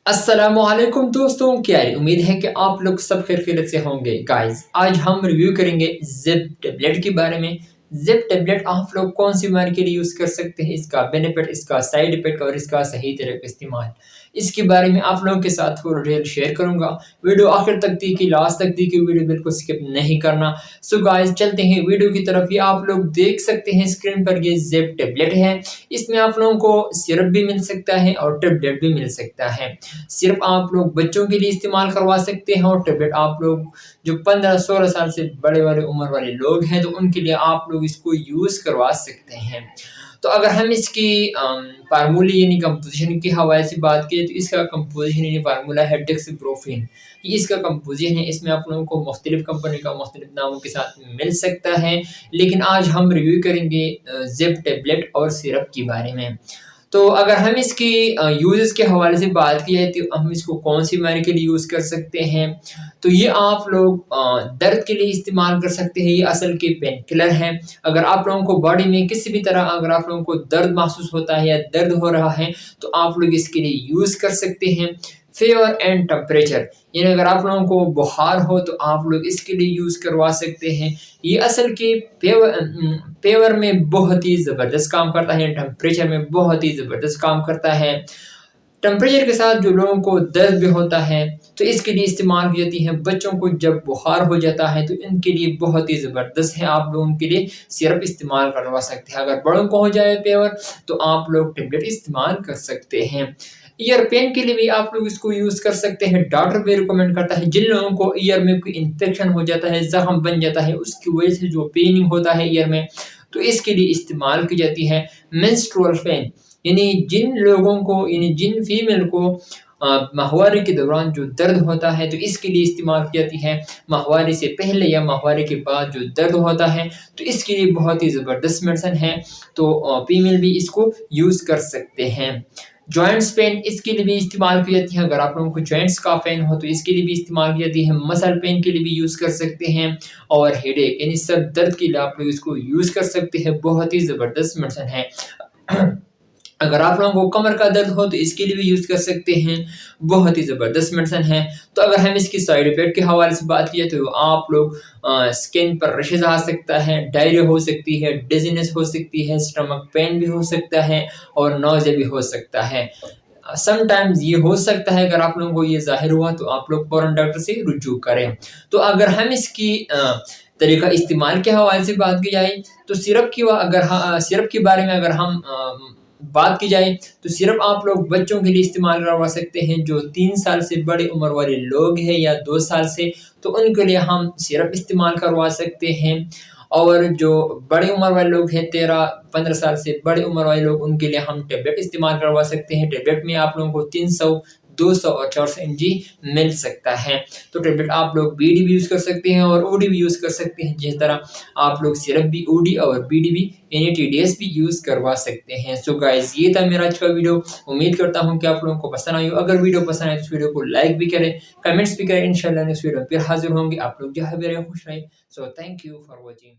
अस्सलामुअलैकुम दोस्तों, क्या है उम्मीद है कि आप लोग सब खैरियत से होंगे। गाइस, आज हम रिव्यू करेंगे जिप टेबलेट के बारे में। जिप टेबलेट आप लोग कौन सी बीमारी के लिए यूज़ कर सकते हैं, इसका बेनिफिट, इसका साइड इफेक्ट और इसका सही तरह का इस्तेमाल, इसके बारे में आप लोगों के साथ पूरा डिटेल शेयर करूंगा। वीडियो आखिर तक देखिए, लास्ट तक देखिए, वीडियो बिल्कुल स्किप नहीं करना। सो गाइस, चलते हैं वीडियो की तरफ। ये आप लोग देख सकते हैं स्क्रीन पर, ये जिप टेबलेट है। इसमें आप लोगों को सिरप भी मिल सकता है और टेबलेट भी मिल सकता है। सिर्फ आप लोग बच्चों के लिए इस्तेमाल करवा सकते हैं और टैबलेट आप लोग जो 15-16 साल से बड़े वाले उम्र वाले लोग हैं तो उनके लिए आप लोग इसको यूज़ करवा सकते हैं। तो अगर हम इसकी फार्मूले यानी कंपोजिशन के हवाले से बात करें तो इसका कंपोजिशन यानी फार्मूला है डेक्सीप्रोफेन। ये इसका कंपोजिशन है। इसमें आप लोगों को मुख्तलिफ कंपनी का मुख्तलिफ नामों के साथ मिल सकता है, लेकिन आज हम रिव्यू करेंगे जिप टेबलेट और सिरप के बारे में। तो अगर हम इसकी यूज़ेस के हवाले से बात की जाए तो हम इसको कौन सी बीमारी के लिए यूज़ कर सकते हैं, तो ये आप लोग दर्द के लिए इस्तेमाल कर सकते हैं। ये असल के पेन किलर हैं। अगर आप लोगों को बॉडी में किसी भी तरह अगर आप लोगों को दर्द महसूस होता है या दर्द हो रहा है तो आप लोग इसके लिए यूज़ कर सकते हैं। फ़ीवर एंड टेम्परेचर, यानी अगर आप लोगों को बुखार हो तो आप लोग इसके लिए यूज़ करवा सकते हैं। ये असल के पेवर में बहुत ही ज़बरदस्त काम करता है, टेम्परेचर में बहुत ही ज़बरदस्त काम करता है। टेम्परेचर के साथ जो लोगों को दर्द भी होता है तो इसके लिए इस्तेमाल की जाती है। बच्चों को जब बुखार हो जाता है तो इनके लिए बहुत ही ज़बरदस्त है, आप लोग उनके लिए सिरप इस्तेमाल करवा सकते हैं। अगर बड़ों को हो जाए पेवर तो आप लोग टेबलेट इस्तेमाल कर सकते हैं। ईयर पेन के लिए भी आप लोग इसको यूज़ कर सकते हैं। डॉक्टर भी रिकमेंड करता है जिन लोगों को ईयर में कोई इन्फेक्शन हो जाता है, ज़ख्म बन जाता है, उसकी वजह से जो पेनिंग होता है ईयर में, तो इसके लिए इस्तेमाल की जाती है मेंस्ट्रुअल पेन। यानी जिन लोगों को, यानी जिन फीमेल को माहवारी के दौरान जो दर्द होता है तो इसके लिए इस्तेमाल की जाती है। माहवारी से पहले या माहवारी के बाद जो दर्द होता है तो इसके लिए बहुत ही ज़बरदस्त मेडिसिन है। तो फीमेल भी इसको यूज़ कर सकते हैं। जॉइंट्स पेन, इसके लिए भी इस्तेमाल की जाती है। अगर आप लोगों को जॉइंट्स का पेन हो तो इसके लिए भी इस्तेमाल की जाती है। मसल पेन के लिए भी यूज़ कर सकते हैं और हेडेक यानी सर दर्द के लिए आप लोग इसको यूज़ कर सकते हैं। बहुत ही ज़बरदस्त मेडिसिन है। अगर आप लोगों को कमर का दर्द हो तो इसके लिए भी यूज़ कर सकते हैं। बहुत ही ज़बरदस्त मेडिसिन है। तो अगर हम इसकी साइड इफ़ेक्ट के हवाले से बात किए तो आप लोग स्किन पर रशेज़ आ सकता है, डायरिया हो सकती है, डिज़ीनेस हो सकती है, स्टमक पेन भी हो सकता है और नौज़े भी हो सकता है। समटाइम्स ये हो सकता है अगर आप लोगों को ये ज़ाहिर हुआ तो आप लोग फ़ौरन डॉक्टर से रुजू करें। तो अगर हम इसकी तरीका इस्तेमाल के हवाले से बात की जाए तो सिरप के बारे में अगर हम बात की जाए तो सिर्फ आप लोग बच्चों के लिए इस्तेमाल करवा सकते हैं। जो 3 साल से बड़ी उम्र वाले लोग हैं या 2 साल से, तो उनके लिए हम सिरप इस्तेमाल करवा सकते हैं। और जो बड़ी उम्र वाले लोग हैं, 13-15 साल से बड़ी उम्र वाले लोग, उनके लिए हम टेबलेट इस्तेमाल करवा सकते हैं। टेबलेट में आप लोगों को 300, 200 और 400 mg मिल सकता है। तो टेबलेट आप लोग बीडी भी यूज़ कर सकते हैं और ओडी भी यूज़ कर सकते हैं। जिस तरह आप लोग सिरप भी ओडी और बीडी भी यानी टीडीएस भी यूज़ करवा सकते हैं। सो गाइस, ये था मेरा आज का वीडियो। उम्मीद करता हूँ कि आप लोगों को पसंद आई हो। अगर वीडियो पसंद आए तो इस वीडियो को लाइक भी करें, कमेंट्स भी करें। इंशाल्लाह नेक्स्ट वीडियो में फिर हाज़िर होंगे। आप लोग जहाँ भी रहें खुश रहें। So thank you for watching.